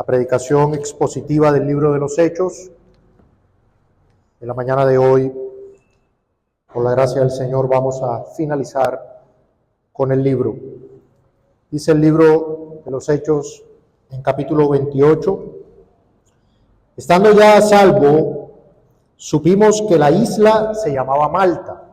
predicación expositiva del libro de los Hechos. En la mañana de hoy, por la gracia del Señor, vamos a finalizar con el libro. Dice el libro de los Hechos en capítulo 28: estando ya a salvo, supimos que la isla se llamaba Malta,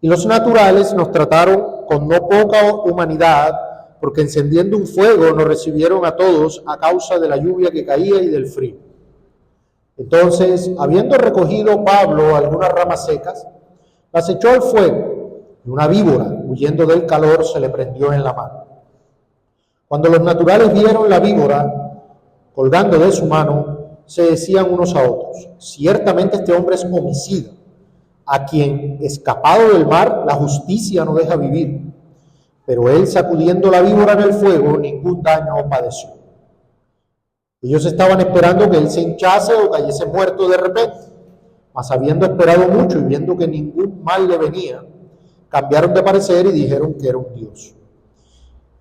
y los naturales nos trataron con no poca humanidad, porque encendiendo un fuego nos recibieron a todos a causa de la lluvia que caía y del frío. Entonces, habiendo recogido Pablo algunas ramas secas, las echó al fuego, y una víbora, huyendo del calor, se le prendió en la mano. Cuando los naturales vieron la víbora colgando de su mano, se decían unos a otros: ciertamente este hombre es homicida, a quien, escapado del mar, la justicia no deja vivir. Pero él, sacudiendo la víbora en el fuego, ningún daño padeció. Ellos estaban esperando que él se hinchase o cayese muerto de repente, mas habiendo esperado mucho y viendo que ningún mal le venía, cambiaron de parecer y dijeron que era un dios.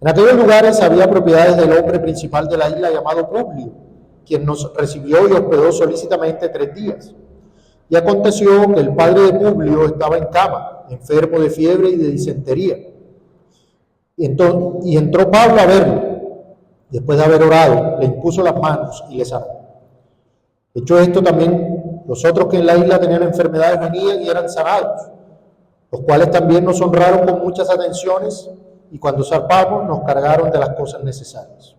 En aquellos lugares había propiedades del hombre principal de la isla llamado Publio, quien nos recibió y hospedó solícitamente 3 días. Y aconteció que el padre de Publio estaba en cama, enfermo de fiebre y de disentería. Y entró Pablo a verlo. Después de haber orado, le impuso las manos y le sanó. Hecho esto, también los otros que en la isla tenían enfermedades venían y eran sanados, los cuales también nos honraron con muchas atenciones, y cuando zarpamos nos cargaron de las cosas necesarias.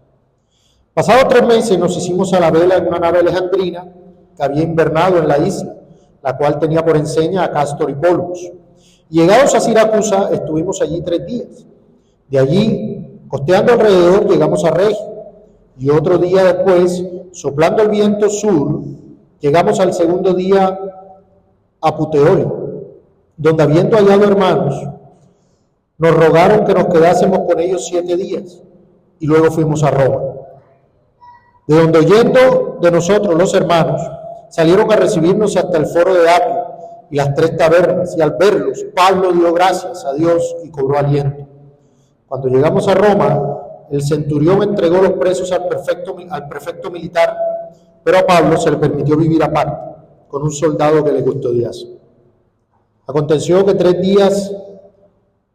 Pasados 3 meses nos hicimos a la vela en una nave alejandrina que había invernado en la isla, la cual tenía por enseña a Cástor y Pólux. Llegados a Siracusa, estuvimos allí 3 días. De allí, costeando alrededor, llegamos a Regio, y otro día después, soplando el viento sur, llegamos al segundo día a Puteoli, donde, habiendo hallado hermanos, nos rogaron que nos quedásemos con ellos 7 días, y luego fuimos a Roma. De donde, oyendo de nosotros los hermanos, salieron a recibirnos hasta el foro de Apio y las 3 tabernas, y al verlos, Pablo dio gracias a Dios y cobró aliento. Cuando llegamos a Roma, el centurión entregó los presos al prefecto militar, pero a Pablo se le permitió vivir aparte, con un soldado que le custodiase. Aconteció que 3 días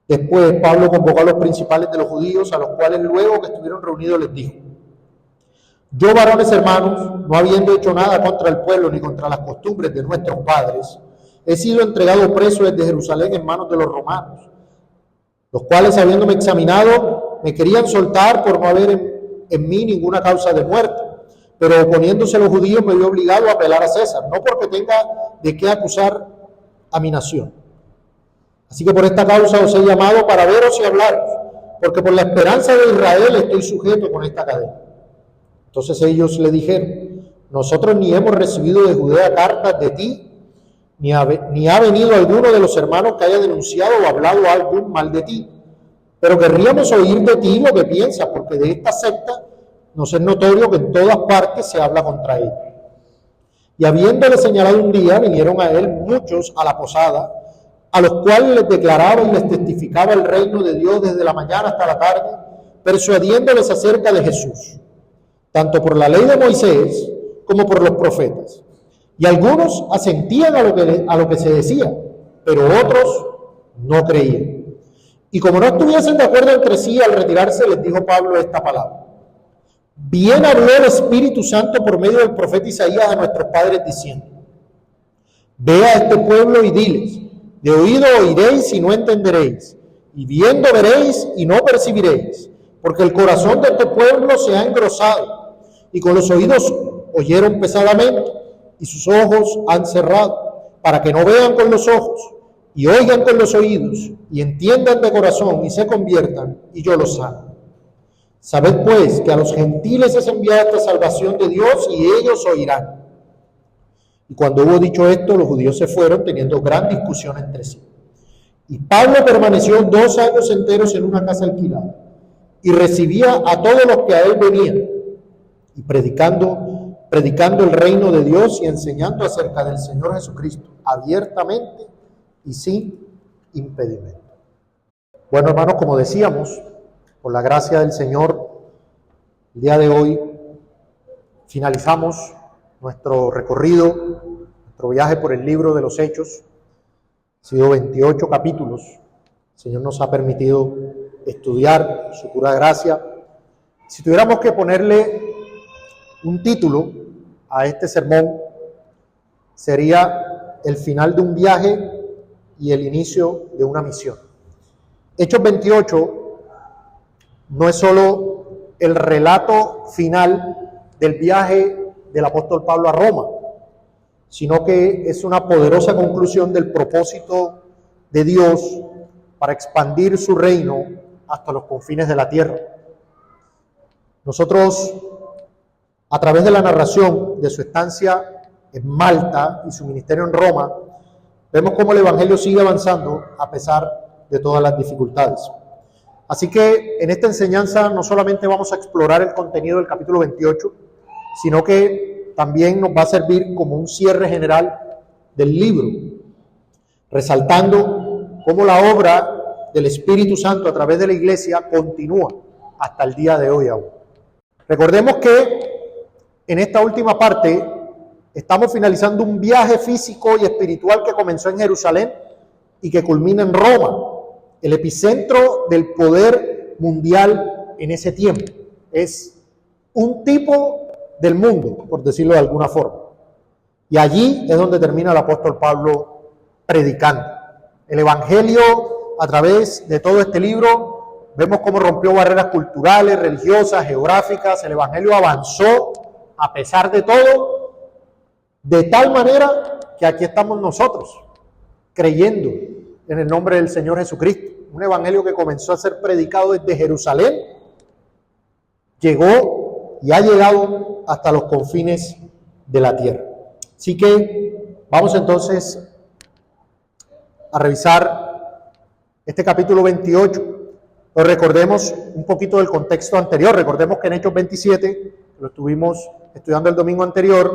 después, Pablo convocó a los principales de los judíos, a los cuales luego que estuvieron reunidos les dijo: yo, varones hermanos, no habiendo hecho nada contra el pueblo ni contra las costumbres de nuestros padres, he sido entregado preso desde Jerusalén en manos de los romanos, los cuales, habiéndome examinado, me querían soltar por no haber en mí ninguna causa de muerte, pero oponiéndose a los judíos me vio obligado a apelar a César, no porque tenga de qué acusar a mi nación. Así que por esta causa os he llamado para veros y hablaros, porque por la esperanza de Israel estoy sujeto con esta cadena. Entonces ellos le dijeron: nosotros ni hemos recibido de Judea cartas de ti, ni ha venido alguno de los hermanos que haya denunciado o hablado algún mal de ti, pero querríamos oír de ti lo que piensas, porque de esta secta nos es notorio que en todas partes se habla contra él. Y habiéndole señalado un día, vinieron a él muchos a la posada, a los cuales les declaraba y les testificaba el reino de Dios desde la mañana hasta la tarde, persuadiéndoles acerca de Jesús, tanto por la ley de Moisés como por los profetas. Y algunos asentían a lo que se decía, pero otros no creían. Y como no estuviesen de acuerdo entre sí, al retirarse les dijo Pablo esta palabra: bien habló el Espíritu Santo por medio del profeta Isaías a nuestros padres diciendo: ve a este pueblo y diles, de oído oiréis y no entenderéis, y viendo veréis y no percibiréis, porque el corazón de este pueblo se ha engrosado, y con los oídos oyeron pesadamente, y sus ojos han cerrado, para que no vean con los ojos, y oigan con los oídos, y entiendan de corazón, y se conviertan, y yo los sano. Sabed pues que a los gentiles es enviada esta salvación de Dios, y ellos oirán. Y cuando hubo dicho esto, los judíos se fueron, teniendo gran discusión entre sí. Y Pablo permaneció 2 años enteros en una casa alquilada, y recibía a todos los que a él venían, y predicando el reino de Dios y enseñando acerca del Señor Jesucristo, abiertamente y sin impedimento. Bueno, hermanos, como decíamos, por la gracia del Señor, el día de hoy finalizamos nuestro recorrido, nuestro viaje por el libro de los Hechos. Han sido 28 capítulos. El Señor nos ha permitido estudiar su pura gracia. Si tuviéramos que ponerle un título a este sermón, sería el final de un viaje y el inicio de una misión. Hechos 28 no es solo el relato final del viaje del apóstol Pablo a Roma, sino que es una poderosa conclusión del propósito de Dios para expandir su reino hasta los confines de la tierra. Nosotros, a través de la narración de su estancia en Malta y su ministerio en Roma, vemos cómo el Evangelio sigue avanzando a pesar de todas las dificultades. Así que en esta enseñanza no solamente vamos a explorar el contenido del capítulo 28, sino que también nos va a servir como un cierre general del libro, resaltando cómo la obra del Espíritu Santo a través de la Iglesia continúa hasta el día de hoy aún. Recordemos que en esta última parte estamos finalizando un viaje físico y espiritual que comenzó en Jerusalén y que culmina en Roma, el epicentro del poder mundial en ese tiempo. Es un tipo del mundo, por decirlo de alguna forma. Y allí es donde termina el apóstol Pablo predicando. El Evangelio, a través de todo este libro, vemos cómo rompió barreras culturales, religiosas, geográficas. El Evangelio avanzó a pesar de todo, de tal manera que aquí estamos nosotros, creyendo en el nombre del Señor Jesucristo. Un evangelio que comenzó a ser predicado desde Jerusalén, llegó y ha llegado hasta los confines de la tierra. Así que vamos entonces a revisar este capítulo 28. Pero recordemos un poquito del contexto anterior. Recordemos que en Hechos 27, lo estuvimos estudiando el domingo anterior,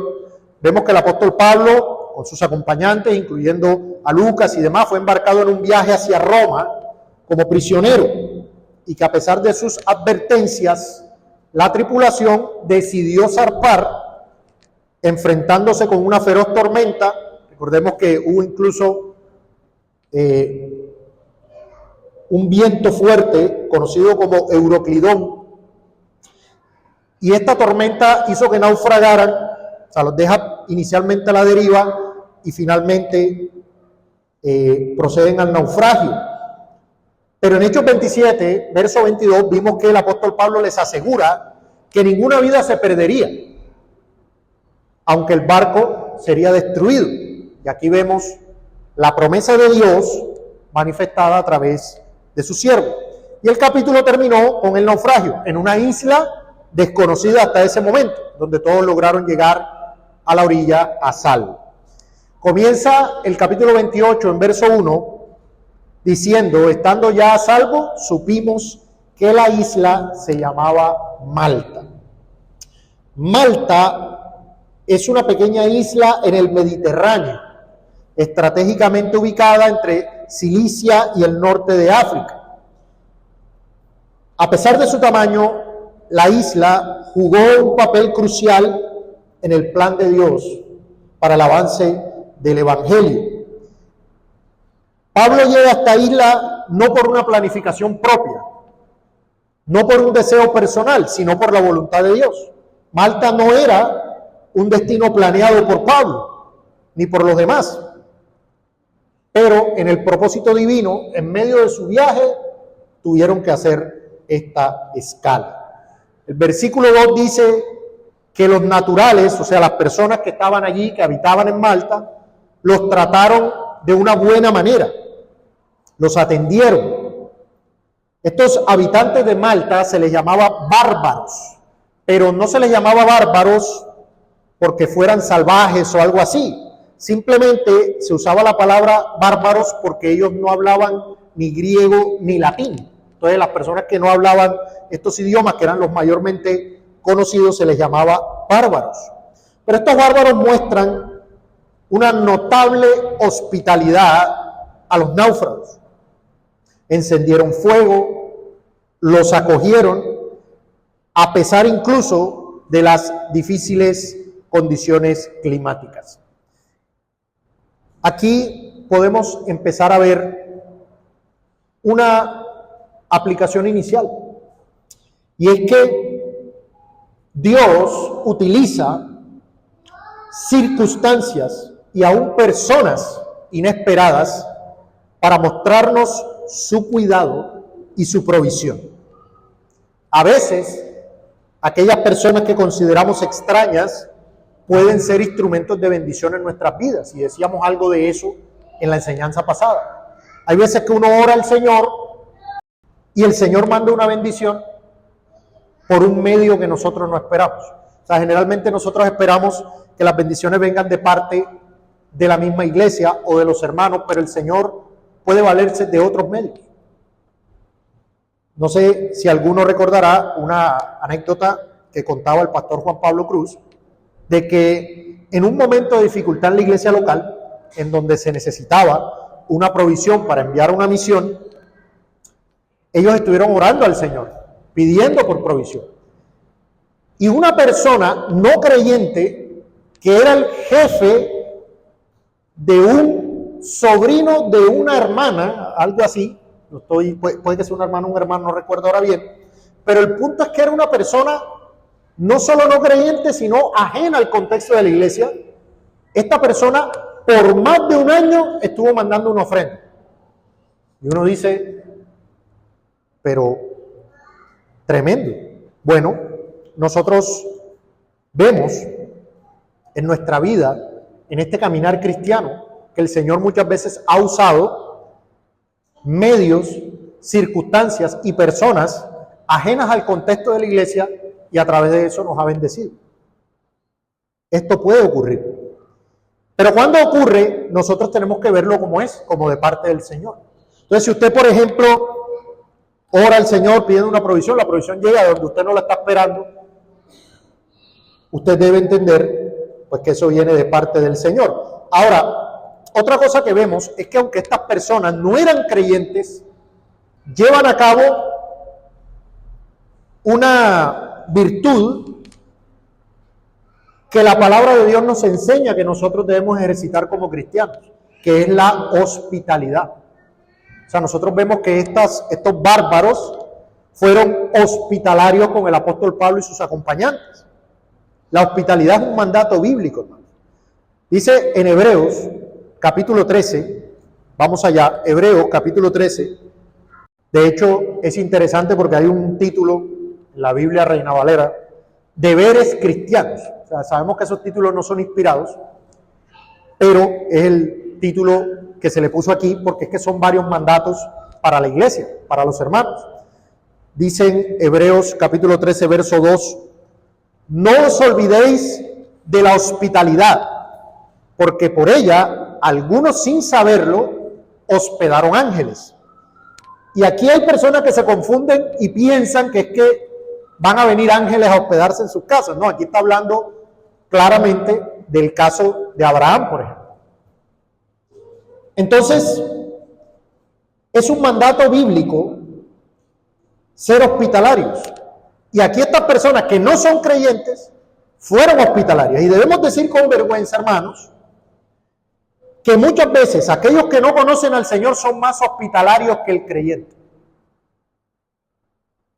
vemos que el apóstol Pablo, con sus acompañantes, incluyendo a Lucas y demás, fue embarcado en un viaje hacia Roma como prisionero, y que a pesar de sus advertencias, la tripulación decidió zarpar, enfrentándose con una feroz tormenta. Recordemos que hubo incluso un viento fuerte, conocido como Euroclidón, y esta tormenta hizo que naufragaran, o sea, los deja inicialmente a la deriva y finalmente proceden al naufragio. Pero en Hechos 27, verso 22, vimos que el apóstol Pablo les asegura que ninguna vida se perdería, aunque el barco sería destruido. Y aquí vemos la promesa de Dios manifestada a través de su siervo. Y el capítulo terminó con el naufragio en una isla desconocida hasta ese momento, donde todos lograron llegar a la orilla a salvo. Comienza el capítulo 28 en verso 1, diciendo: estando ya a salvo, supimos que la isla se llamaba Malta. Malta es una pequeña isla en el Mediterráneo, estratégicamente ubicada entre Cilicia y el norte de África. A pesar de su tamaño, la isla jugó un papel crucial en el plan de Dios para el avance del Evangelio. Pablo llega a esta isla no por una planificación propia, no por un deseo personal, sino por la voluntad de Dios. Malta no era un destino planeado por Pablo, ni por los demás. Pero en el propósito divino, en medio de su viaje, tuvieron que hacer esta escala. El versículo 2 dice que los naturales, o sea, las personas que estaban allí, que habitaban en Malta, los trataron de una buena manera, los atendieron. Estos habitantes de Malta se les llamaba bárbaros, pero no se les llamaba bárbaros porque fueran salvajes o algo así. Simplemente se usaba la palabra bárbaros porque ellos no hablaban ni griego ni latín. Entonces las personas que no hablaban estos idiomas, que eran los mayormente conocidos, se les llamaba bárbaros. Pero estos bárbaros muestran una notable hospitalidad a los náufragos. Encendieron fuego, los acogieron, a pesar incluso de las difíciles condiciones climáticas. Aquí podemos empezar a ver una aplicación inicial, y es que Dios utiliza circunstancias y aún personas inesperadas para mostrarnos su cuidado y su provisión. A veces, aquellas personas que consideramos extrañas pueden ser instrumentos de bendición en nuestras vidas, y decíamos algo de eso en la enseñanza pasada. Hay veces que uno ora al Señor y el Señor manda una bendición por un medio que nosotros no esperamos. O sea, generalmente nosotros esperamos que las bendiciones vengan de parte de la misma iglesia o de los hermanos, pero el Señor puede valerse de otros medios. No sé si alguno recordará una anécdota que contaba el pastor Juan Pablo Cruz, de que en un momento de dificultad en la iglesia local, en donde se necesitaba una provisión para enviar una misión, ellos estuvieron orando al Señor, pidiendo por provisión. Y una persona no creyente, que era el jefe de un sobrino de una hermana, algo así, puede que sea un hermano, no recuerdo ahora bien, pero el punto es que era una persona no solo no creyente, sino ajena al contexto de la iglesia. Esta persona por más de un año estuvo mandando una ofrenda. Y uno dice, pero tremendo. Bueno, nosotros vemos en nuestra vida, en este caminar cristiano, que el Señor muchas veces ha usado medios, circunstancias y personas ajenas al contexto de la iglesia, y a través de eso nos ha bendecido. Esto puede ocurrir. Pero cuando ocurre, nosotros tenemos que verlo como es, como de parte del Señor. Entonces, si usted, por ejemplo, ora al Señor pidiendo una provisión, la provisión llega de donde usted no la está esperando, usted debe entender pues que eso viene de parte del Señor. Ahora, otra cosa que vemos es que aunque estas personas no eran creyentes, llevan a cabo una virtud que la palabra de Dios nos enseña que nosotros debemos ejercitar como cristianos, que es la hospitalidad. O sea, nosotros vemos que estos bárbaros fueron hospitalarios con el apóstol Pablo y sus acompañantes. La hospitalidad es un mandato bíblico, hermano. Dice en Hebreos, capítulo 13, vamos allá, Hebreos, capítulo 13. De hecho, es interesante porque hay un título en la Biblia Reina Valera, deberes cristianos. O sea, sabemos que esos títulos no son inspirados, pero es el título que se le puso aquí porque es que son varios mandatos para la iglesia, para los hermanos. Dicen Hebreos capítulo 13, verso 2, no os olvidéis de la hospitalidad, porque por ella algunos sin saberlo hospedaron ángeles. Y aquí hay personas que se confunden y piensan que es que van a venir ángeles a hospedarse en sus casas. No, aquí está hablando claramente del caso de Abraham, por ejemplo. Entonces, es un mandato bíblico ser hospitalarios. Y aquí estas personas que no son creyentes fueron hospitalarias. Y debemos decir con vergüenza, hermanos, que muchas veces aquellos que no conocen al Señor son más hospitalarios que el creyente.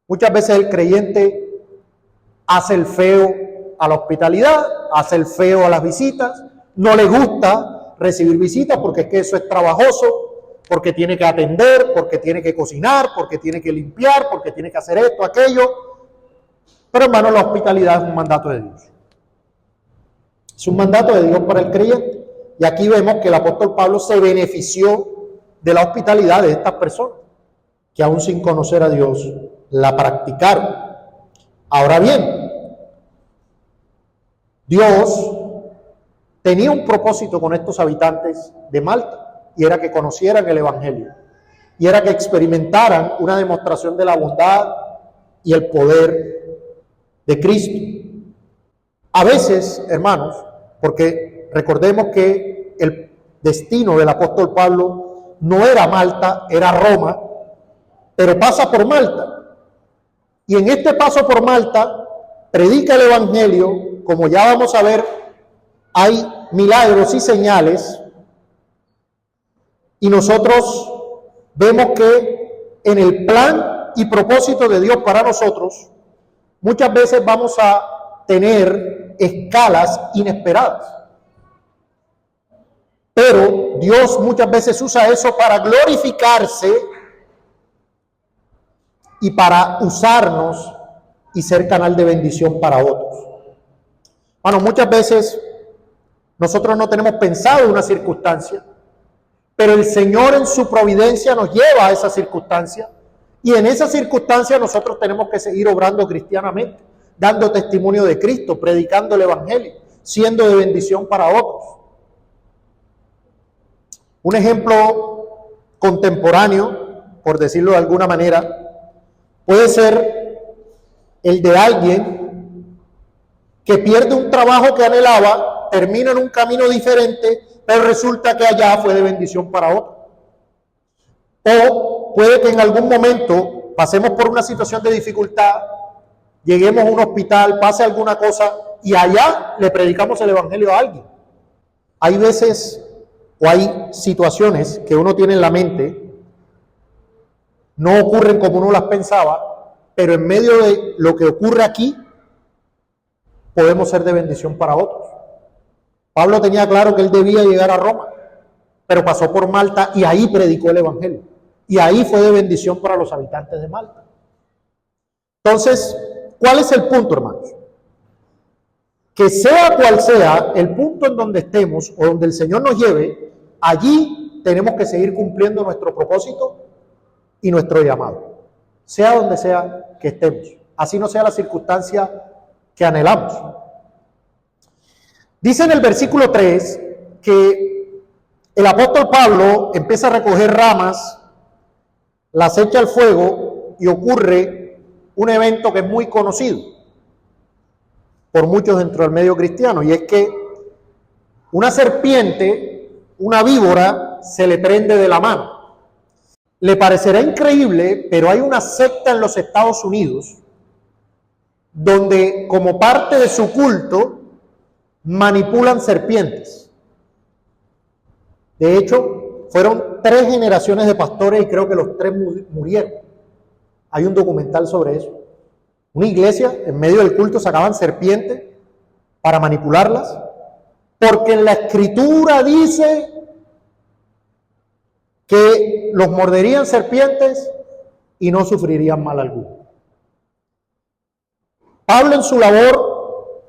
Muchas veces el creyente hace el feo a la hospitalidad, hace el feo a las visitas, no le gusta recibir visitas porque es que eso es trabajoso, porque tiene que atender, porque tiene que cocinar, porque tiene que limpiar, porque tiene que hacer esto, aquello. Pero hermano, la hospitalidad es un mandato de Dios. Es un mandato de Dios para el creyente. Y aquí vemos que el apóstol Pablo se benefició de la hospitalidad de estas personas, que aún sin conocer a Dios la practicaron. Ahora bien, Dios tenía un propósito con estos habitantes de Malta, y era que conocieran el Evangelio, y era que experimentaran una demostración de la bondad y el poder de Cristo. A veces, hermanos, porque recordemos que el destino del apóstol Pablo no era Malta, era Roma, pero pasa por Malta. Y en este paso por Malta, predica el Evangelio, como ya vamos a ver, hay milagros y señales, y nosotros vemos que en el plan y propósito de Dios para nosotros, muchas veces vamos a tener escalas inesperadas. Pero Dios muchas veces usa eso para glorificarse y para usarnos y ser canal de bendición para otros. Bueno, muchas veces nosotros no tenemos pensado una circunstancia, pero el Señor en su providencia nos lleva a esa circunstancia, y en esa circunstancia nosotros tenemos que seguir obrando cristianamente, dando testimonio de Cristo, predicando el Evangelio, siendo de bendición para otros. Un ejemplo contemporáneo, por decirlo de alguna manera, puede ser el de alguien que pierde un trabajo que anhelaba, termina en un camino diferente, pero resulta que allá fue de bendición para otro. O puede que en algún momento pasemos por una situación de dificultad, lleguemos a un hospital, pase alguna cosa y allá le predicamos el Evangelio a alguien. Hay veces o hay situaciones que uno tiene en la mente, no ocurren como uno las pensaba, pero en medio de lo que ocurre aquí, podemos ser de bendición para otros. Pablo tenía claro que él debía llegar a Roma, pero pasó por Malta y ahí predicó el Evangelio. Y ahí fue de bendición para los habitantes de Malta. Entonces, ¿cuál es el punto, hermanos? Que sea cual sea el punto en donde estemos o donde el Señor nos lleve, allí tenemos que seguir cumpliendo nuestro propósito y nuestro llamado, sea donde sea que estemos, así no sea la circunstancia que anhelamos. Dice en el versículo 3 que el apóstol Pablo empieza a recoger ramas, las echa al fuego y ocurre un evento que es muy conocido por muchos dentro del medio cristiano, y es que una serpiente, una víbora, se le prende de la mano. Le parecerá increíble, pero hay una secta en los Estados Unidos donde, como parte de su culto, manipulan serpientes. De hecho, fueron 3 generaciones de pastores y creo que los 3 murieron. Hay un documental sobre eso. Una iglesia, en medio del culto, sacaban serpientes para manipularlas, porque en la Escritura dice que los morderían serpientes y no sufrirían mal alguno. Pablo en su labor,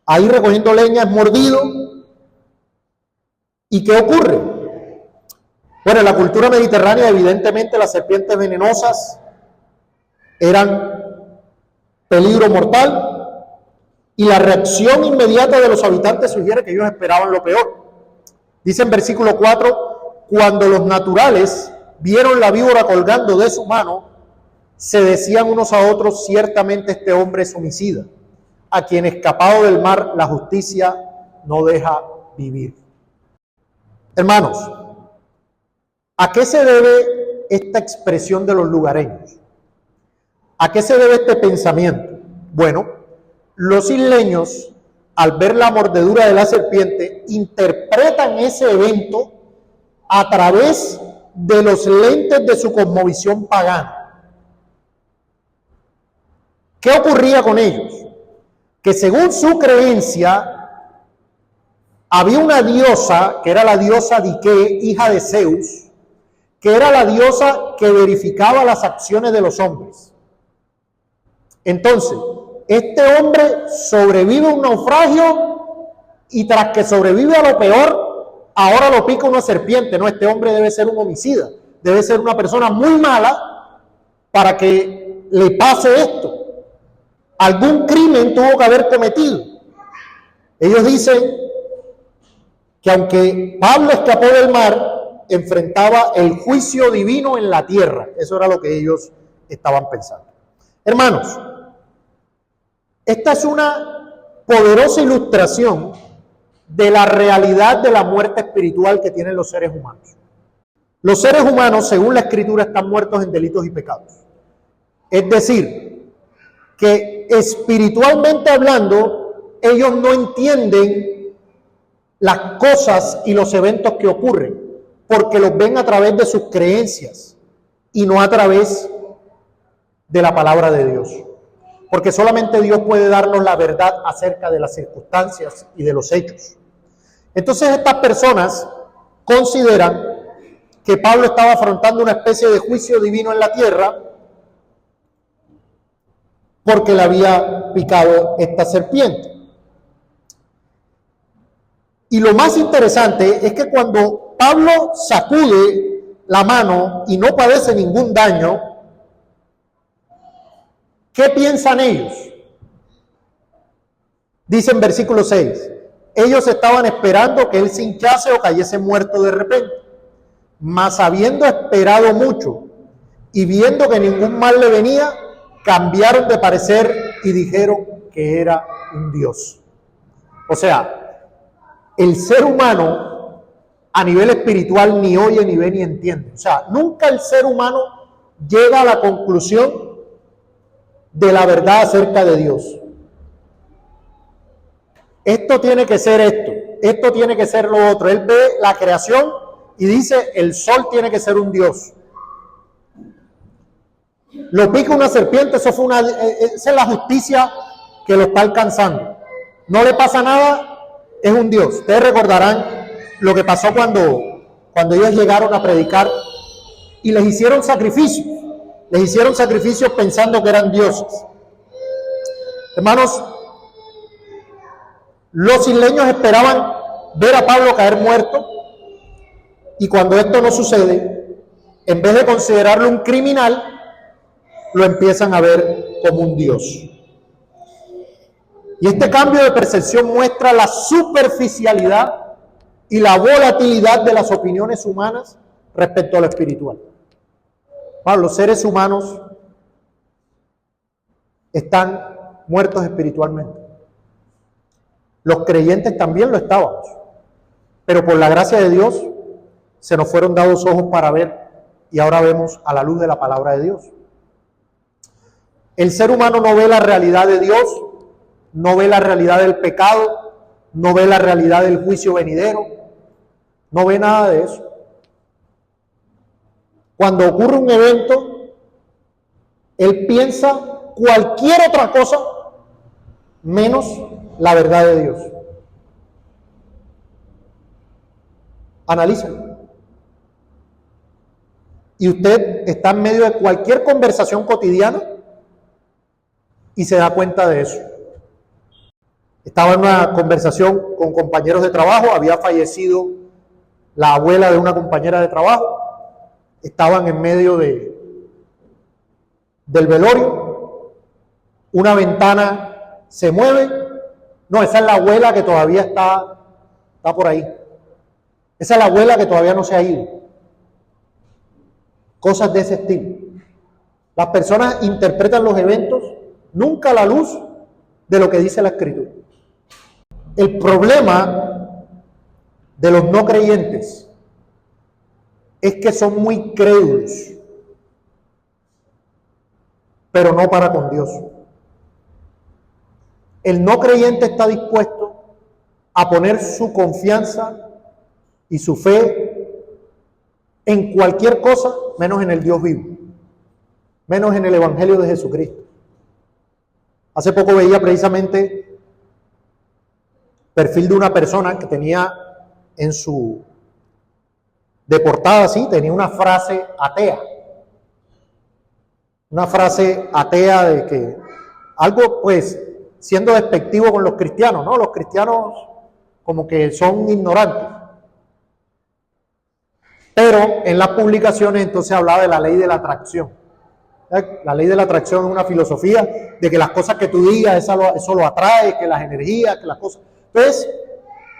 ahí recogiendo leña, es mordido. ¿Y qué ocurre? Bueno, en la cultura mediterránea, evidentemente, las serpientes venenosas eran peligro mortal, y la reacción inmediata de los habitantes sugiere que ellos esperaban lo peor. Dice en versículo 4, cuando los naturales vieron la víbora colgando de su mano, se decían unos a otros, ciertamente este hombre es homicida, a quien escapado del mar la justicia no deja vivir. Hermanos, ¿a qué se debe esta expresión de los lugareños? ¿A qué se debe este pensamiento? Bueno, los isleños, al ver la mordedura de la serpiente, interpretan ese evento a través de los lentes de su cosmovisión pagana. ¿Qué ocurría con ellos? Que según su creencia, había una diosa, que era la diosa Dike, hija de Zeus, que era la diosa que verificaba las acciones de los hombres. Entonces, este hombre sobrevive a un naufragio y tras que sobrevive a lo peor, ahora lo pica una serpiente. No, este hombre debe ser un homicida, debe ser una persona muy mala para que le pase esto. Algún crimen tuvo que haber cometido. Ellos dicen que aunque Pablo escapó del mar, enfrentaba el juicio divino en la tierra. Eso era lo que ellos estaban pensando. Hermanos, esta es una poderosa ilustración de la realidad de la muerte espiritual que tienen los seres humanos. Los seres humanos, según la Escritura, están muertos en delitos y pecados. Es decir, que espiritualmente hablando, ellos no entienden las cosas y los eventos que ocurren, porque los ven a través de sus creencias y no a través de la palabra de Dios. Porque solamente Dios puede darnos la verdad acerca de las circunstancias y de los hechos. Entonces estas personas consideran que Pablo estaba afrontando una especie de juicio divino en la tierra porque le había picado esta serpiente. Y lo más interesante es que cuando Pablo sacude la mano y no padece ningún daño, ¿qué piensan ellos? Dice en versículo 6, ellos estaban esperando que él se hinchase o cayese muerto de repente, mas habiendo esperado mucho y viendo que ningún mal le venía, cambiaron de parecer y dijeron que era un Dios. O sea, el ser humano a nivel espiritual ni oye, ni ve, ni entiende. O sea, nunca el ser humano llega a la conclusión de la verdad acerca de Dios. Esto tiene que ser esto tiene que ser lo otro. Él ve la creación y dice, el sol tiene que ser un Dios. Lo pica una serpiente, esa es la justicia que lo está alcanzando. No le pasa nada, es un Dios. Ustedes recordarán lo que pasó cuando ellos llegaron a predicar y les hicieron sacrificios. Les hicieron sacrificios pensando que eran dioses. Hermanos, los isleños esperaban ver a Pablo caer muerto, y cuando esto no sucede, en vez de considerarlo un criminal, lo empiezan a ver como un Dios. Y este cambio de percepción muestra la superficialidad y la volatilidad de las opiniones humanas respecto a lo espiritual. Bueno, los seres humanos están muertos espiritualmente. Los creyentes también lo estábamos, pero por la gracia de Dios se nos fueron dados ojos para ver, y ahora vemos a la luz de la palabra de Dios. El ser humano no ve la realidad de Dios, no ve la realidad del pecado, no ve la realidad del juicio venidero, no ve nada de eso. Cuando ocurre un evento, él piensa cualquier otra cosa menos la verdad de Dios. Analícelo. Y usted está en medio de cualquier conversación cotidiana y se da cuenta de eso. Estaba en una conversación con compañeros de trabajo, había fallecido la abuela de una compañera de trabajo, estaban en medio del velorio, una ventana se mueve, no, esa es la abuela que todavía está por ahí, esa es la abuela que todavía no se ha ido, cosas de ese estilo. Las personas interpretan los eventos nunca a la luz de lo que dice la Escritura. El problema de los no creyentes es que son muy crédulos, pero no para con Dios. El no creyente está dispuesto a poner su confianza y su fe en cualquier cosa menos en el Dios vivo, menos en el Evangelio de Jesucristo. Hace poco veía precisamente perfil de una persona que tenía en su de portada, sí, tenía una frase atea. Una frase atea de que algo, pues, siendo despectivo con los cristianos, ¿no? Los cristianos como que son ignorantes. Pero en las publicaciones entonces hablaba de la ley de la atracción. La ley de la atracción es una filosofía de que las cosas que tú digas, eso lo atrae, que las energías, que las cosas. Entonces,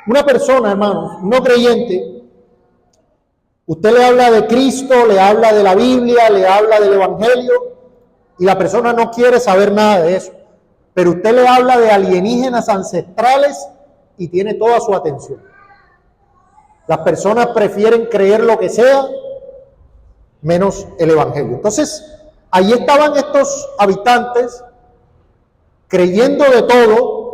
una persona, hermanos, no creyente, usted le habla de Cristo, le habla de la Biblia, le habla del Evangelio, y la persona no quiere saber nada de eso. Pero usted le habla de alienígenas ancestrales y tiene toda su atención. Las personas prefieren creer lo que sea, menos el Evangelio. Entonces, allí estaban estos habitantes creyendo de todo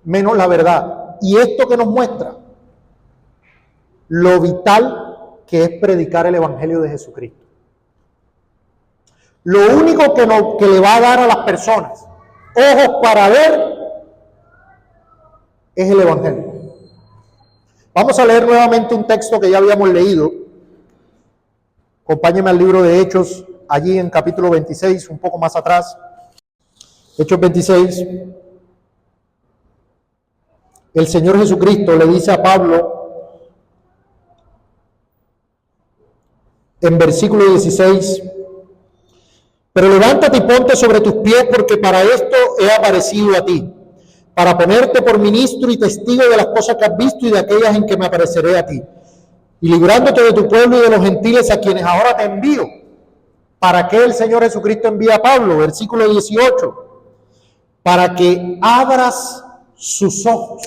menos la verdad. Y esto que nos muestra lo vital que es predicar el Evangelio de Jesucristo. Lo único que le va a dar a las personas ojos para ver es el Evangelio. Vamos a leer nuevamente un texto que ya habíamos leído. Acompáñenme al libro de Hechos, allí en capítulo 26, un poco más atrás. Hechos 26. El Señor Jesucristo le dice a Pablo, en versículo 16, pero levántate y ponte sobre tus pies, porque para esto he aparecido a ti, para ponerte por ministro y testigo de las cosas que has visto y de aquellas en que me apareceré a ti, y librándote de tu pueblo y de los gentiles a quienes ahora te envío. ¿Para qué el Señor Jesucristo envía a Pablo? Versículo 18, para que abras sus ojos,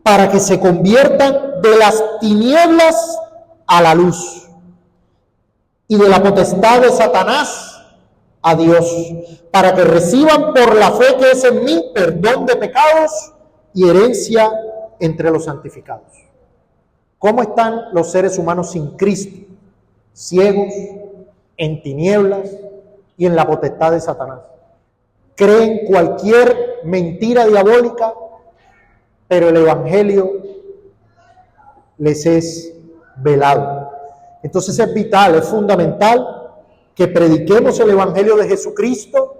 para que se conviertan de las tinieblas a la luz y de la potestad de Satanás a Dios, para que reciban por la fe que es en mí perdón de pecados y herencia entre los santificados. ¿Cómo están los seres humanos sin Cristo? Ciegos, en tinieblas y en la potestad de Satanás. Creen cualquier mentira diabólica, pero el Evangelio les es velado. Entonces es vital, es fundamental que prediquemos el Evangelio de Jesucristo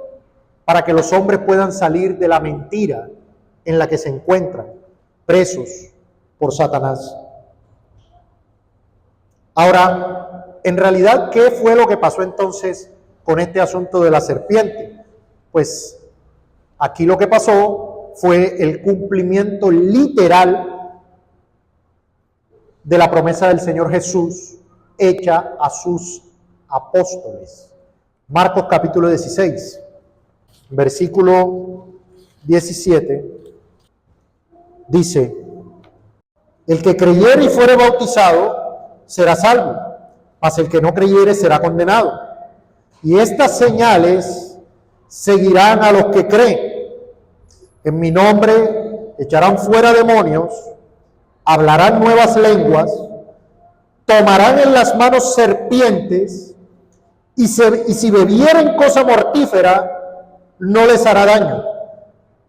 para que los hombres puedan salir de la mentira en la que se encuentran presos por Satanás. Ahora, en realidad, ¿qué fue lo que pasó entonces con este asunto de la serpiente? Pues aquí lo que pasó fue el cumplimiento literal de la promesa del Señor Jesús hecha a sus apóstoles. Marcos capítulo 16, versículo 17, dice, el que creyere y fuere bautizado será salvo, mas el que no creyere será condenado. Y estas señales seguirán a los que creen. En mi nombre echarán fuera demonios, hablarán nuevas lenguas, tomarán en las manos serpientes, y si bebieren cosa mortífera, no les hará daño.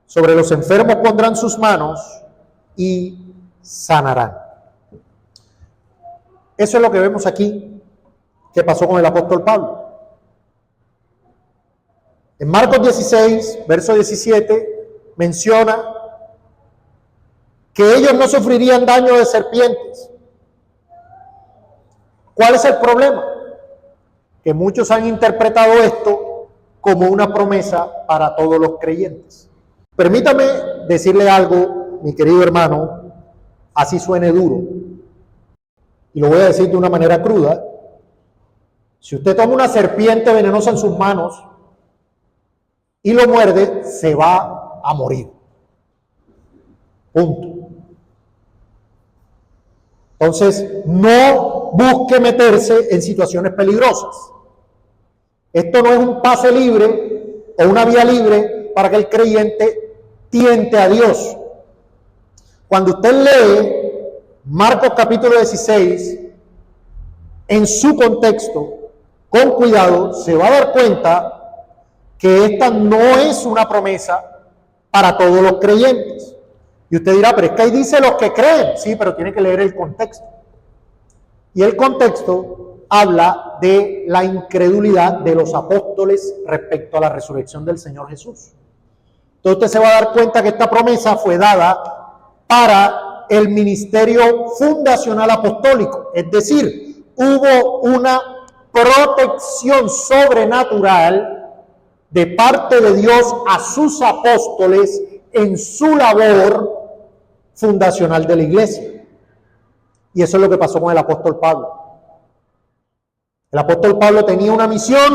Sobre los enfermos pondrán sus manos y sanarán. Eso es lo que vemos aquí, que pasó con el apóstol Pablo. En Marcos 16, verso 17, menciona que ellos no sufrirían daño de serpientes. ¿Cuál es el problema? Que muchos han interpretado esto como una promesa para todos los creyentes. Permítame decirle algo, mi querido hermano, así suene duro, y lo voy a decir de una manera cruda. Si usted toma una serpiente venenosa en sus manos y lo muerde, se va a morir. Punto. Entonces, no busque meterse en situaciones peligrosas. Esto no es un pase libre o una vía libre para que el creyente tiente a Dios. Cuando usted lee Marcos capítulo 16, en su contexto, con cuidado, se va a dar cuenta que esta no es una promesa para todos los creyentes. Y usted dirá, pero es que ahí dice los que creen. Sí, pero tiene que leer el contexto. Y el contexto habla de la incredulidad de los apóstoles respecto a la resurrección del Señor Jesús. Entonces usted se va a dar cuenta que esta promesa fue dada para el ministerio fundacional apostólico. Es decir, hubo una protección sobrenatural de parte de Dios a sus apóstoles en su labor fundacional de la iglesia. Y eso es lo que pasó con el apóstol Pablo. El apóstol Pablo tenía una misión,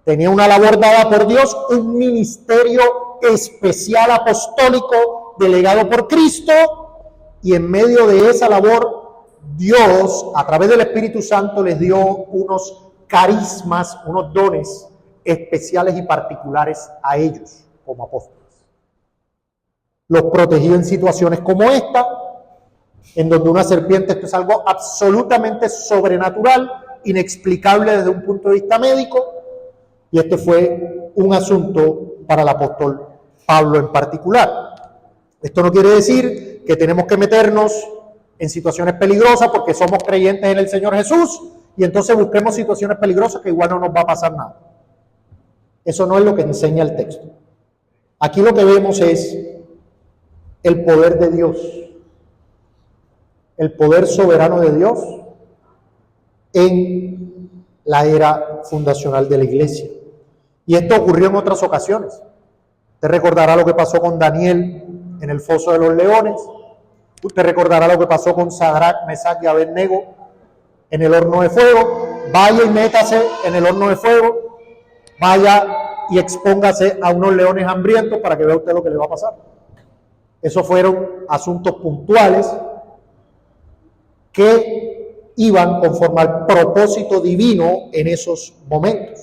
tenía una labor dada por Dios, un ministerio especial apostólico delegado por Cristo, y en medio de esa labor Dios, a través del Espíritu Santo, les dio unos carismas, unos dones especiales y particulares a ellos, como apóstoles. Los protegió en situaciones como esta, en donde una serpiente, esto es algo absolutamente sobrenatural, inexplicable desde un punto de vista médico, y este fue un asunto para el apóstol Pablo en particular. Esto no quiere decir que tenemos que meternos en situaciones peligrosas porque somos creyentes en el Señor Jesús y entonces busquemos situaciones peligrosas que igual no nos va a pasar nada. Eso no es lo que enseña el texto. Aquí lo que vemos es el poder de Dios, el poder soberano de Dios en la era fundacional de la iglesia. Y esto ocurrió en otras ocasiones. Usted recordará lo que pasó con Daniel en el foso de los leones. Usted recordará lo que pasó con Sadrach, Mesach y Abednego en el horno de fuego. Vaya y métase en el horno de fuego. Vaya y expóngase a unos leones hambrientos para que vea usted lo que le va a pasar. Esos fueron asuntos puntuales que iban conforme al propósito divino en esos momentos.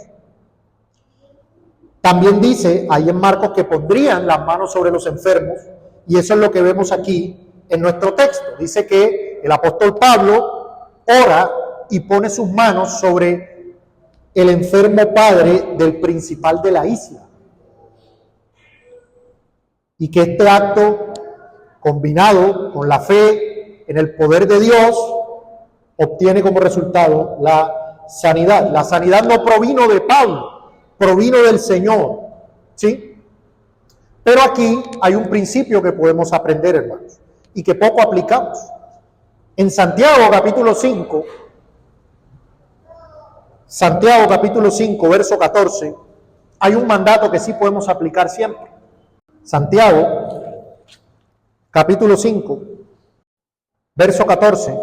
También dice ahí en Marcos que pondrían las manos sobre los enfermos, y eso es lo que vemos aquí en nuestro texto. Dice que el apóstol Pablo ora y pone sus manos sobre el enfermo padre del principal de la isla. Y que este acto, combinado con la fe en el poder de Dios, obtiene como resultado la sanidad. La sanidad no provino de Pablo, provino del Señor, ¿sí? Pero aquí hay un principio que podemos aprender, hermanos, y que poco aplicamos. En Santiago capítulo 5, verso 14, hay un mandato que sí podemos aplicar siempre. Santiago, capítulo 5, verso 14,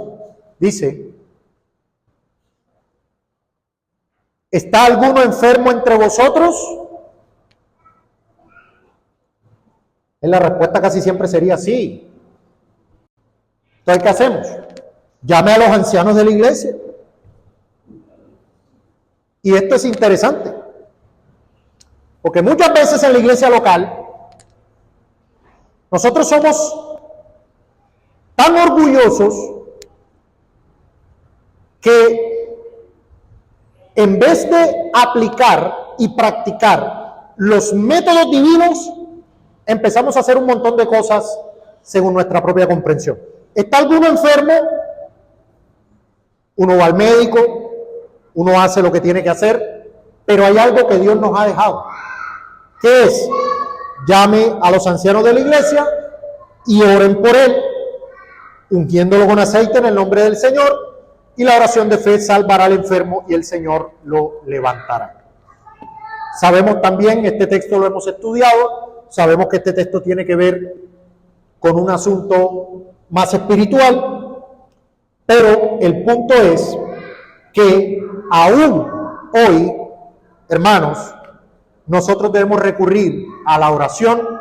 dice: ¿está alguno enfermo entre vosotros? La respuesta casi siempre sería sí. Entonces, ¿qué hacemos? Llame a los ancianos de la iglesia. Y esto es interesante, porque muchas veces en la iglesia local nosotros somos tan orgullosos que en vez de aplicar y practicar los métodos divinos, empezamos a hacer un montón de cosas según nuestra propia comprensión. ¿Está alguno enfermo? Uno va al médico, uno hace lo que tiene que hacer, pero hay algo que Dios nos ha dejado. ¿Qué es? Llame a los ancianos de la iglesia y oren por él, ungiéndolo con aceite en el nombre del Señor, y la oración de fe salvará al enfermo y el Señor lo levantará. Sabemos también, este texto lo hemos estudiado, sabemos que este texto tiene que ver con un asunto más espiritual, pero el punto es que aún hoy, hermanos, nosotros debemos recurrir a la oración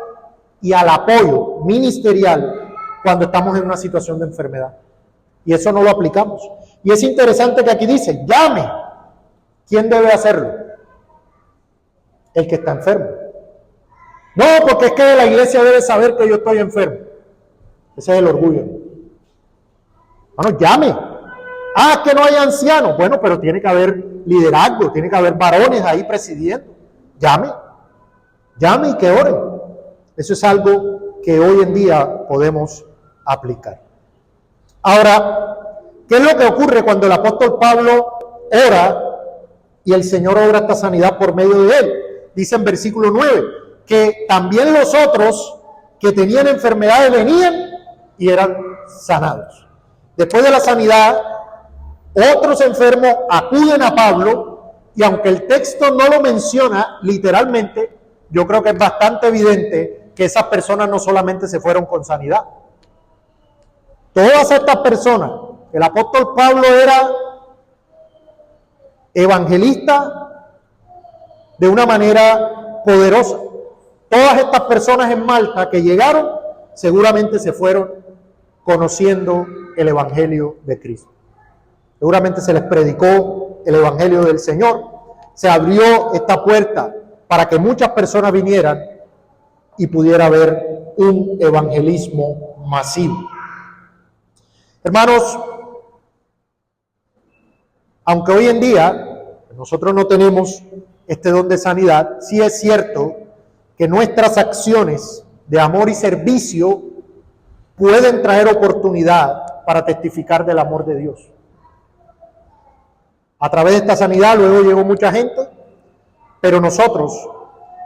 y al apoyo ministerial cuando estamos en una situación de enfermedad. Y eso no lo aplicamos. Y es interesante que aquí dice, llame. ¿Quién debe hacerlo? El que está enfermo. No, porque es que la iglesia debe saber que yo estoy enfermo. Ese es el orgullo. Bueno, llame. Ah, que no hay ancianos. Bueno, pero tiene que haber liderazgo, tiene que haber varones ahí presidiendo. Llame. Llame y que oren. Eso es algo que hoy en día podemos aplicar. Ahora, ¿qué es lo que ocurre cuando el apóstol Pablo ora y el Señor obra esta sanidad por medio de él? Dice en versículo 9, que también los otros que tenían enfermedades venían y eran sanados. Después de la sanidad, otros enfermos acuden a Pablo, y aunque el texto no lo menciona literalmente, yo creo que es bastante evidente que esas personas no solamente se fueron con sanidad. Todas estas personas, el apóstol Pablo era evangelista de una manera poderosa. Todas estas personas en Malta que llegaron, seguramente se fueron conociendo el evangelio de Cristo. Seguramente se les predicó el evangelio del Señor. Se abrió esta puerta para que muchas personas vinieran y pudiera haber un evangelismo masivo. Hermanos, aunque hoy en día nosotros no tenemos este don de sanidad, sí es cierto que nuestras acciones de amor y servicio pueden traer oportunidad para testificar del amor de Dios. A través de esta sanidad luego llegó mucha gente, pero nosotros,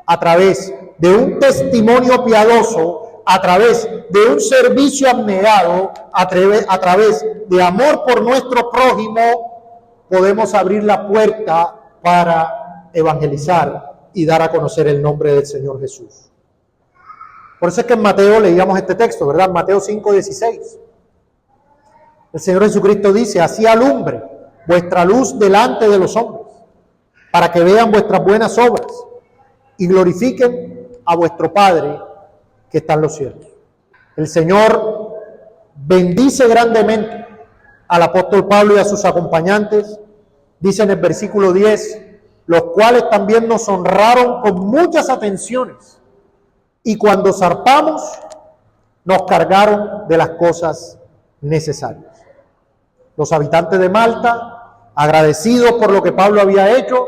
a través de un testimonio piadoso, a través de un servicio abnegado, a través de amor por nuestro prójimo, podemos abrir la puerta para evangelizar y dar a conocer el nombre del Señor Jesús. Por eso es que en Mateo leíamos este texto, ¿verdad? Mateo 5:16. El Señor Jesucristo dice: así alumbre vuestra luz delante de los hombres, para que vean vuestras buenas obras y glorifiquen a vuestro Padre que está en los cielos. El Señor bendice grandemente al apóstol Pablo y a sus acompañantes, dice en el versículo 10, los cuales también nos honraron con muchas atenciones, y cuando zarpamos nos cargaron de las cosas necesarias. Los habitantes de Malta, agradecidos por lo que Pablo había hecho,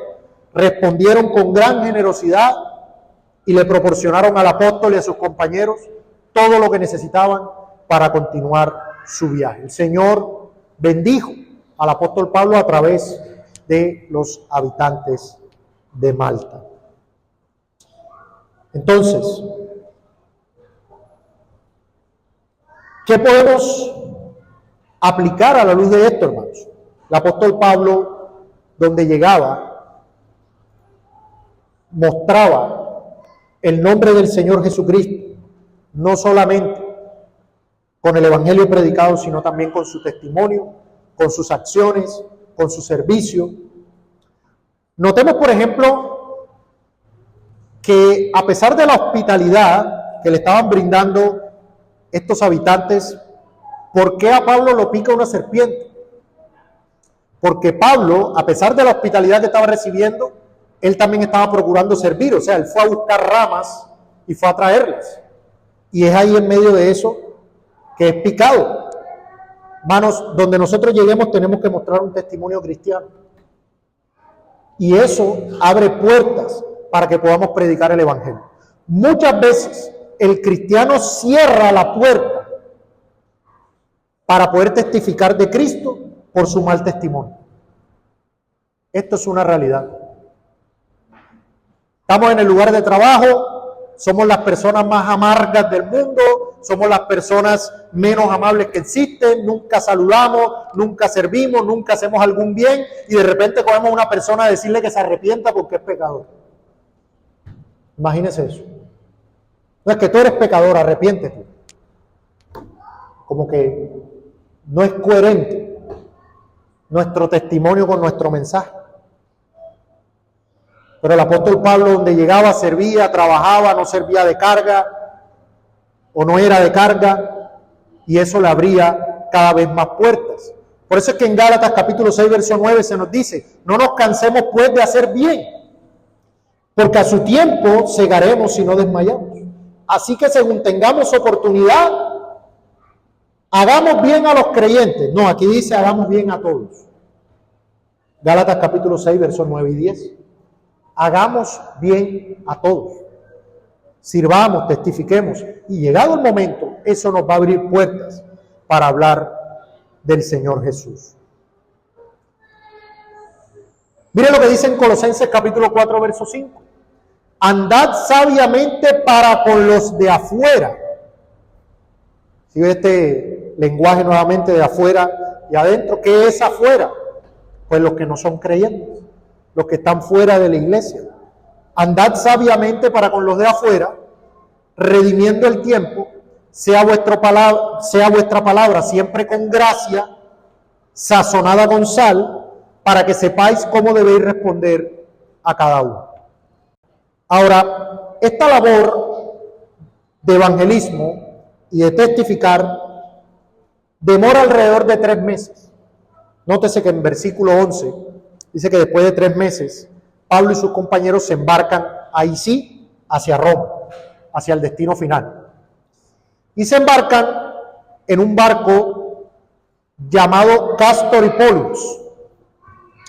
respondieron con gran generosidad y le proporcionaron al apóstol y a sus compañeros todo lo que necesitaban para continuar su viaje. El Señor bendijo al apóstol Pablo a través de los habitantes de Malta. Entonces, ¿qué podemos aplicar a la luz de esto, hermanos? El apóstol Pablo, donde llegaba, mostraba el nombre del Señor Jesucristo, no solamente con el evangelio predicado, sino también con su testimonio, con sus acciones, con su servicio. Notemos, por ejemplo, que a pesar de la hospitalidad que le estaban brindando estos habitantes, ¿por qué a Pablo lo pica una serpiente? Porque Pablo, a pesar de la hospitalidad que estaba recibiendo, él también estaba procurando servir, o sea, él fue a buscar ramas y fue a traerlas. Y es ahí en medio de eso que es picado. Hermanos, donde nosotros lleguemos tenemos que mostrar un testimonio cristiano. Y eso abre puertas para que podamos predicar el evangelio. Muchas veces el cristiano cierra la puerta para poder testificar de Cristo por su mal testimonio. Esto es una realidad. Estamos en el lugar de trabajo, somos las personas más amargas del mundo, somos las personas menos amables que existen, nunca saludamos, nunca servimos, nunca hacemos algún bien, y de repente cogemos a una persona a decirle que se arrepienta porque es pecador. Imagínese eso. No es que tú eres pecador, arrepiéntete. Como que no es coherente nuestro testimonio con nuestro mensaje. Pero el apóstol Pablo, donde llegaba, servía, trabajaba, no servía de carga o no era de carga, y eso le abría cada vez más puertas. Por eso es que en Gálatas capítulo 6, verso 9 se nos dice: no nos cansemos pues de hacer bien, porque a su tiempo segaremos si no desmayamos. Así que según tengamos oportunidad, hagamos bien a los creyentes. No, aquí dice hagamos bien a todos. Gálatas capítulo 6, versos 9 y 10. Hagamos bien a todos. Sirvamos, testifiquemos. Y llegado el momento, eso nos va a abrir puertas para hablar del Señor Jesús. Mire lo que dice en Colosenses capítulo 4, verso 5. Andad sabiamente para con los de afuera. Si ve este lenguaje nuevamente de afuera y adentro, ¿qué es afuera? Pues los que no son creyentes, los que están fuera de la iglesia. Andad sabiamente para con los de afuera, redimiendo el tiempo, sea vuestra palabra siempre con gracia, sazonada con sal, para que sepáis cómo debéis responder a cada uno. Ahora, esta labor de evangelismo y de testificar demora alrededor de 3 meses. Nótese que en versículo 11 dice que después de 3 meses, Pablo y sus compañeros se embarcan, ahí sí, hacia Roma. hacia el destino final. Y se embarcan en un barco llamado Castor y Pollux.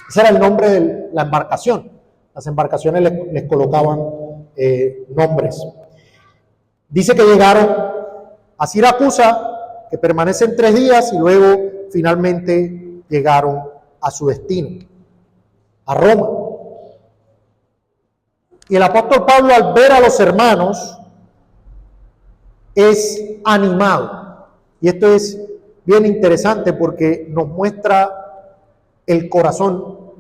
Ese era el nombre de la embarcación. Las embarcaciones les colocaban nombres. Dice que llegaron a Siracusa, que permanecen 3 días, y luego finalmente llegaron a su destino, a Roma. Y el apóstol Pablo, al ver a los hermanos, es animado. Y esto es bien interesante porque nos muestra el corazón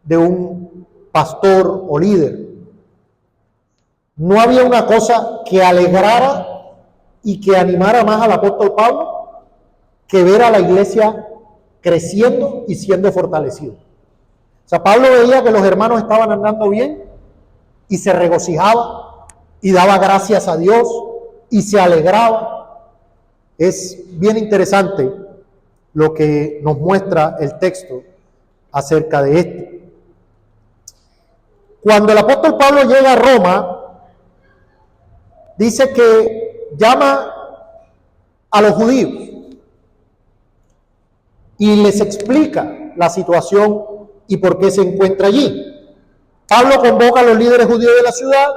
de un pastor o líder. No había una cosa que alegrara y que animara más al apóstol Pablo que ver a la iglesia creciendo y siendo fortalecido. O sea, Pablo veía que los hermanos estaban andando bien y se regocijaba y daba gracias a Dios y se alegraba. Es bien interesante lo que nos muestra el texto acerca de esto. Cuando el apóstol Pablo llega a Roma, dice que llama a los judíos y les explica la situación y por qué se encuentra allí. Pablo convoca a los líderes judíos de la ciudad,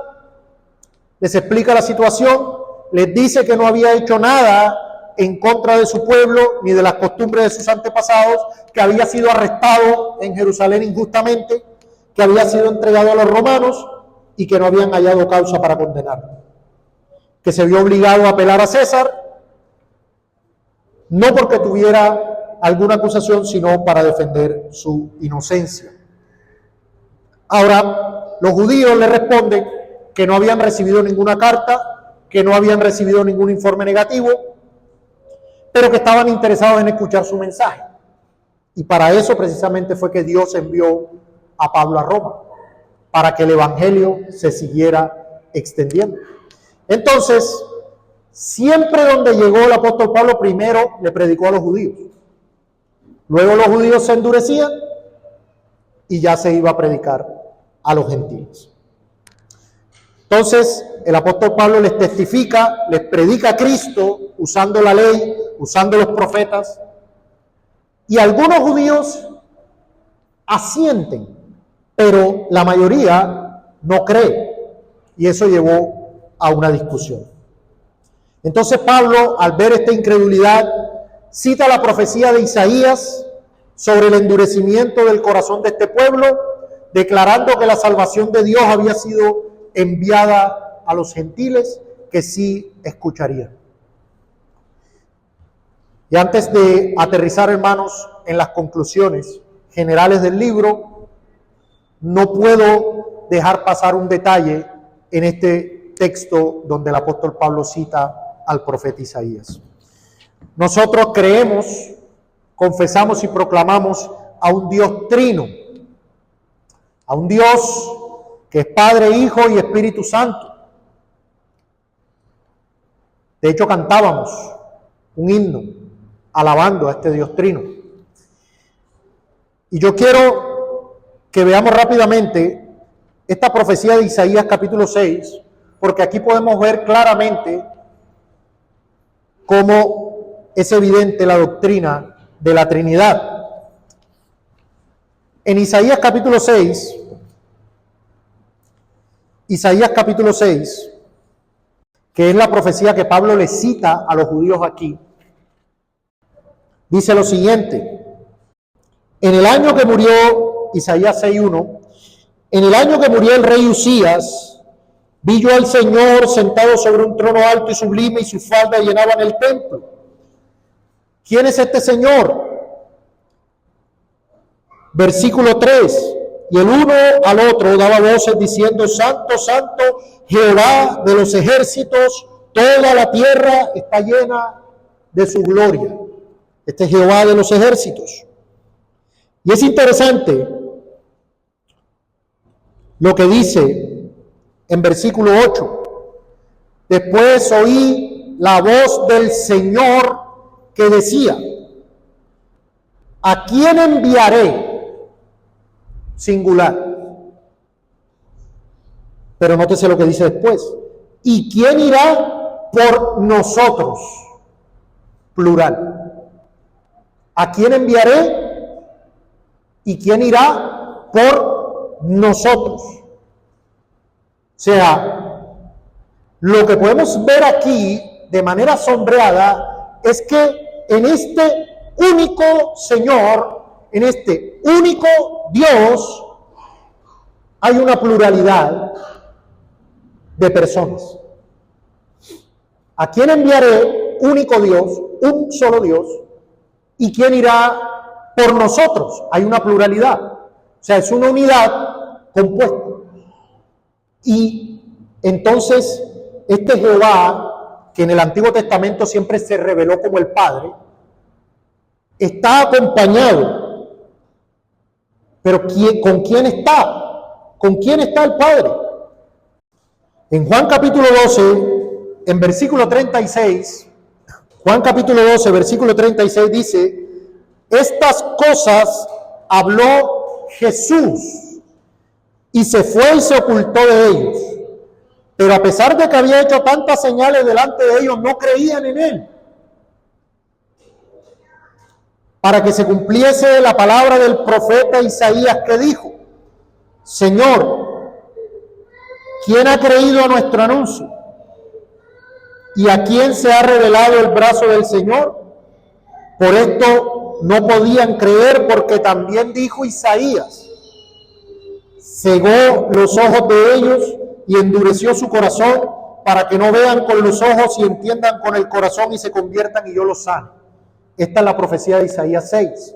les explica la situación, les dice que no había hecho nada en contra de su pueblo ni de las costumbres de sus antepasados, que había sido arrestado en Jerusalén injustamente, que había sido entregado a los romanos y que no habían hallado causa para condenarlo, que se vio obligado a apelar a César, no porque tuviera alguna acusación, sino para defender su inocencia. Ahora, los judíos le responden que no habían recibido ninguna carta, que no habían recibido ningún informe negativo, pero que estaban interesados en escuchar su mensaje. Y para eso precisamente fue que Dios envió a Pablo a Roma, para que el evangelio se siguiera extendiendo. Entonces, siempre donde llegó el apóstol Pablo, primero le predicó a los judíos. Luego los judíos se endurecían y ya se iba a predicar a los gentiles. Entonces, el apóstol Pablo les testifica, les predica a Cristo usando la ley, usando los profetas, y algunos judíos asienten, pero la mayoría no cree, y eso llevó a una discusión. Entonces Pablo, al ver esta incredulidad, cita la profecía de Isaías sobre el endurecimiento del corazón de este pueblo, declarando que la salvación de Dios había sido enviada a los gentiles, que sí escucharían. Y antes de aterrizar, hermanos, en las conclusiones generales del libro, no puedo dejar pasar un detalle en este texto donde el apóstol Pablo cita al profeta Isaías. Nosotros creemos, confesamos y proclamamos a un Dios trino, a un Dios que es Padre, Hijo y Espíritu Santo. De hecho, cantábamos un himno alabando a este Dios trino. Y yo quiero que veamos rápidamente esta profecía de Isaías capítulo 6, porque aquí podemos ver claramente cómo es evidente la doctrina de la Trinidad. En Isaías capítulo 6, que es la profecía que Pablo le cita a los judíos aquí, dice lo siguiente: en el año que murió, Isaías 6:1, en el año que murió el rey Usías, vi yo al Señor sentado sobre un trono alto y sublime, y sus faldas llenaban el templo. ¿Quién es este Señor? Versículo 3. Y el uno al otro daba voces diciendo: Santo, Santo, Jehová de los ejércitos, toda la tierra está llena de su gloria. Este es Jehová de los ejércitos. Y es interesante lo que dice en versículo 8. Después oí la voz del Señor que decía: ¿a quién enviaré? Singular. Pero nótese lo que dice después: ¿Y quién irá por nosotros? Plural. ¿A quién enviaré? ¿Y quién irá por nosotros? O sea, lo que podemos ver aquí de manera sombreada es que en este único Señor, en este único Dios, hay una pluralidad de personas. ¿A quién enviaré? Único Dios, un solo Dios. ¿Y quién irá por nosotros? Hay una pluralidad. O sea, es una unidad compuesta. Y entonces, este Jehová, que en el Antiguo Testamento siempre se reveló como el Padre, está acompañado. Pero ¿con quién está? ¿Con quién está el Padre? En Juan capítulo 12, en versículo 36, Juan capítulo 12, versículo 36 dice: estas cosas habló Jesús y se fue y se ocultó de ellos. Pero a pesar de que había hecho tantas señales delante de ellos, no creían en él. Para que se cumpliese la palabra del profeta Isaías, que dijo: Señor, ¿quién ha creído a nuestro anuncio? ¿Y a quién se ha revelado el brazo del Señor? Por esto no podían creer, porque también dijo Isaías: cegó los ojos de ellos y endureció su corazón, para que no vean con los ojos y entiendan con el corazón y se conviertan y yo los sano. Esta es la profecía de Isaías 6.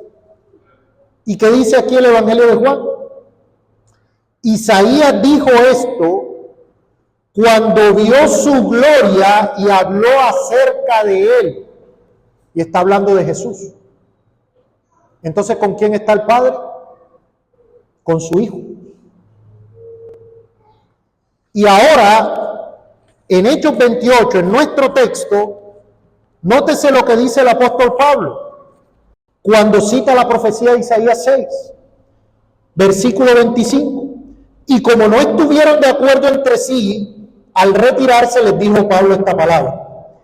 ¿Y qué dice aquí el Evangelio de Juan? Isaías dijo esto cuando vio su gloria y habló acerca de él. Y está hablando de Jesús. Entonces, ¿con quién está el Padre? Con su Hijo. Y ahora, en Hechos 28, en nuestro texto, nótese lo que dice el apóstol Pablo cuando cita la profecía de Isaías 6, versículo 25. Y como no estuvieron de acuerdo entre sí, al retirarse les dijo Pablo esta palabra: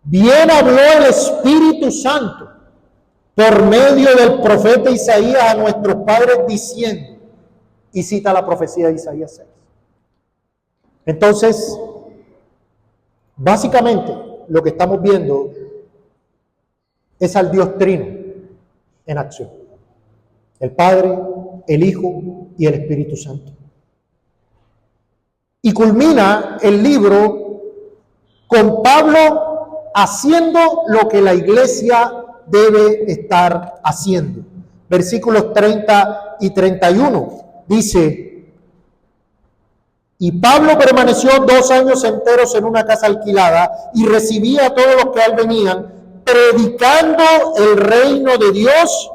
bien habló el Espíritu Santo por medio del profeta Isaías a nuestros padres diciendo, y cita la profecía de Isaías 6. Entonces, básicamente lo que estamos viendo es al Dios Trino en acción: el Padre, el Hijo y el Espíritu Santo. Y culmina el libro con Pablo haciendo lo que la iglesia debe estar haciendo. Versículos 30 y 31 dice: y Pablo permaneció 2 años enteros en una casa alquilada y recibía a todos los que a él venían, predicando el reino de Dios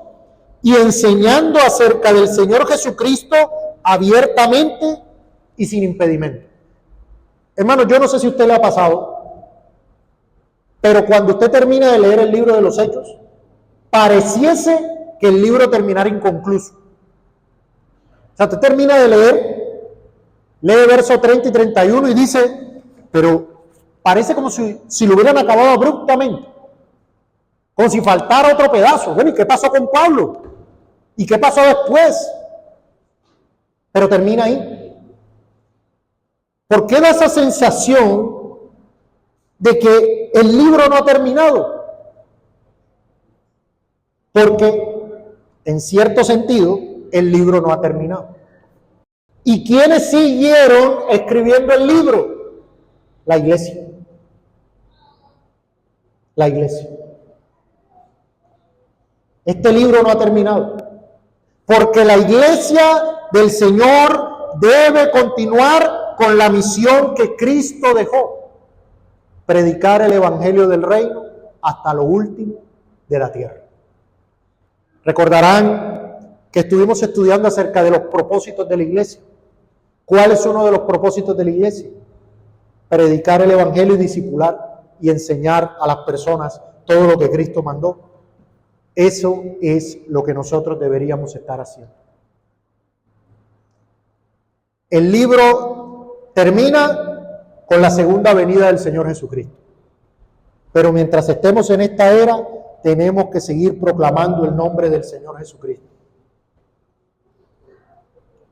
y enseñando acerca del Señor Jesucristo abiertamente y sin impedimento. Hermano, yo no sé si a usted le ha pasado, pero cuando usted termina de leer el libro de los Hechos, pareciese que el libro terminara inconcluso. O sea, usted termina de leer, lee versos 30 y 31 y dice, pero parece como si lo hubieran acabado abruptamente, como si faltara otro pedazo. Bueno, ¿y qué pasó con Pablo? ¿Y qué pasó después? Pero termina ahí. ¿Por qué da esa sensación de que el libro no ha terminado? Porque, en cierto sentido, el libro no ha terminado. ¿Y quiénes siguieron escribiendo el libro? La iglesia. La iglesia. Este libro no ha terminado. Porque la iglesia del Señor debe continuar con la misión que Cristo dejó: predicar el evangelio del reino hasta lo último de la tierra. Recordarán que estuvimos estudiando acerca de los propósitos de la iglesia. ¿Cuál es uno de los propósitos de la iglesia? Predicar el evangelio y discipular y enseñar a las personas todo lo que Cristo mandó. Eso es lo que nosotros deberíamos estar haciendo. El libro termina con la segunda venida del Señor Jesucristo. Pero mientras estemos en esta era, tenemos que seguir proclamando el nombre del Señor Jesucristo.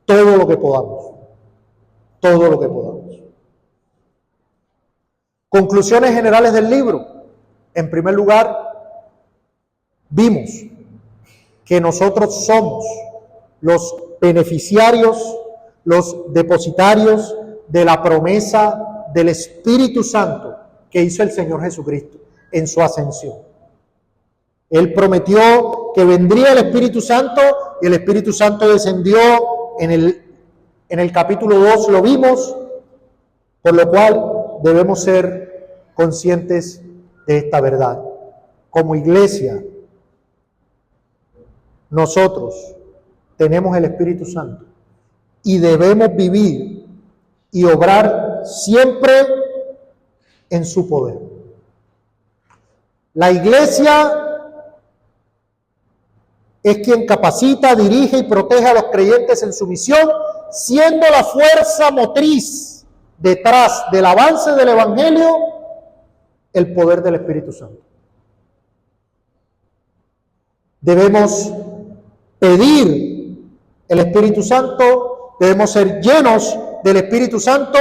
Todo lo que podamos. Todo lo que podamos. Conclusiones generales del libro. En primer lugar, vimos que nosotros somos los beneficiarios, los depositarios de la promesa del Espíritu Santo que hizo el Señor Jesucristo en su ascensión. Él prometió que vendría el Espíritu Santo y el Espíritu Santo descendió en el capítulo 2, lo vimos, por lo cual debemos ser conscientes de esta verdad. Como iglesia, nosotros tenemos el Espíritu Santo y debemos vivir y obrar siempre en su poder. La iglesia es quien capacita, dirige y protege a los creyentes en su misión, siendo la fuerza motriz detrás del avance del Evangelio el poder del Espíritu Santo. Debemos pedir el Espíritu Santo, debemos ser llenos del Espíritu Santo,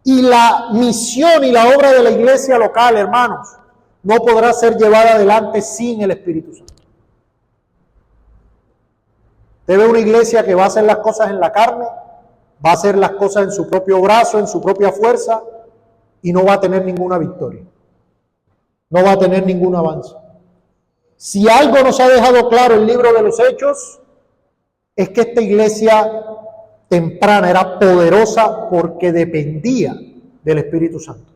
y la misión y la obra de la iglesia local, hermanos, no podrá ser llevada adelante sin el Espíritu Santo. Debe una iglesia que va a hacer las cosas en la carne, va a hacer las cosas en su propio brazo, en su propia fuerza, y no va a tener ninguna victoria. No va a tener ningún avance. Si algo nos ha dejado claro el libro de los Hechos, es que esta iglesia temprana era poderosa porque dependía del Espíritu Santo.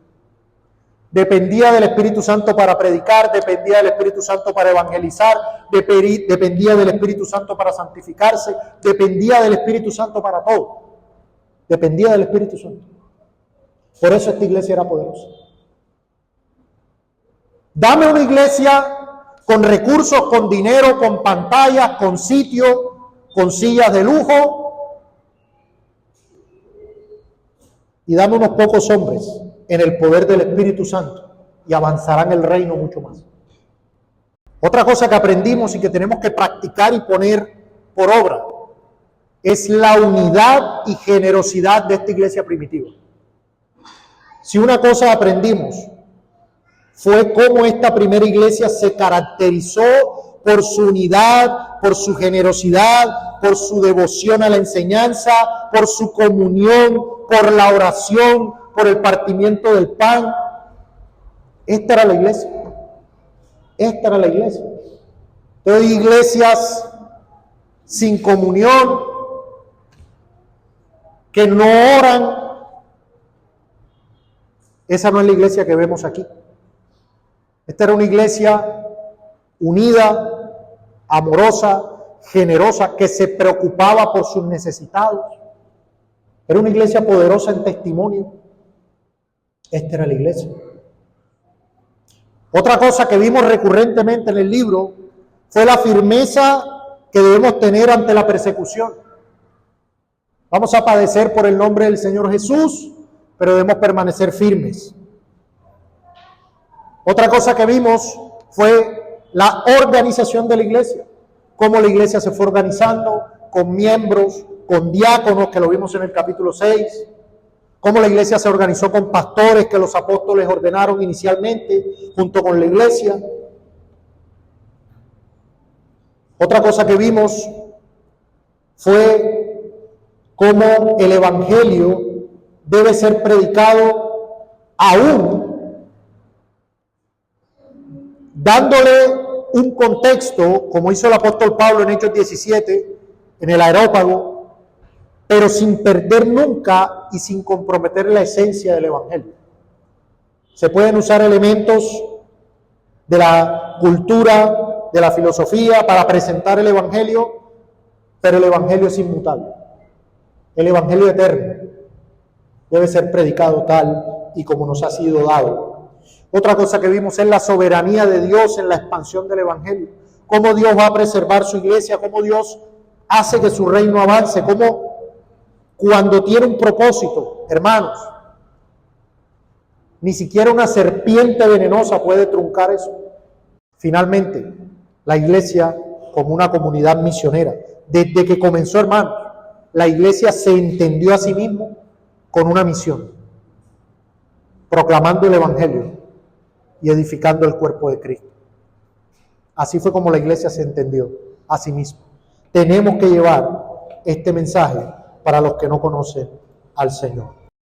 Dependía del Espíritu Santo para predicar, dependía del Espíritu Santo para evangelizar, dependía del Espíritu Santo para santificarse, dependía del Espíritu Santo para todo. Dependía del Espíritu Santo. Por eso esta iglesia era poderosa. Dame una iglesia con recursos, con dinero, con pantallas, con sitio, con sillas de lujo, y dame unos pocos hombres en el poder del Espíritu Santo y avanzarán el reino mucho más. Otra cosa que aprendimos y que tenemos que practicar y poner por obra es la unidad y generosidad de esta iglesia primitiva. Si una cosa aprendimos fue cómo esta primera iglesia se caracterizó por su unidad, por su generosidad, por su devoción a la enseñanza, por su comunión, por la oración, por el partimiento del pan. Esta era la iglesia. Esta era la iglesia. Hay iglesias sin comunión, que no oran. Esa no es la iglesia que vemos aquí. Esta era una iglesia unida, amorosa, generosa, que se preocupaba por sus necesitados. Era una iglesia poderosa en testimonio. Esta era la iglesia. Otra cosa que vimos recurrentemente en el libro fue la firmeza que debemos tener ante la persecución. Vamos a padecer por el nombre del Señor Jesús, pero debemos permanecer firmes. Otra cosa que vimos fue la organización de la iglesia, cómo la iglesia se fue organizando con miembros, con diáconos, que lo vimos en el capítulo 6, cómo la iglesia se organizó con pastores que los apóstoles ordenaron inicialmente junto con la iglesia. Otra cosa que vimos fue cómo el evangelio debe ser predicado aún dándole un contexto, como hizo el apóstol Pablo en Hechos 17, en el Areópago, pero sin perder nunca y sin comprometer la esencia del evangelio. Se pueden usar elementos de la cultura, de la filosofía para presentar el evangelio, pero el evangelio es inmutable. El evangelio eterno debe ser predicado tal y como nos ha sido dado. Otra cosa que vimos es la soberanía de Dios en la expansión del evangelio. Cómo Dios va a preservar su iglesia, cómo Dios hace que su reino avance, cómo cuando tiene un propósito, hermanos, Ni siquiera una serpiente venenosa puede truncar eso. Finalmente, la iglesia, como una comunidad misionera, desde que comenzó, hermanos, la iglesia se entendió a sí mismo con una misión: proclamando el evangelio y edificando el cuerpo de Cristo. Así fue como la iglesia se entendió a sí misma. Tenemos que llevar este mensaje para los que no conocen al Señor.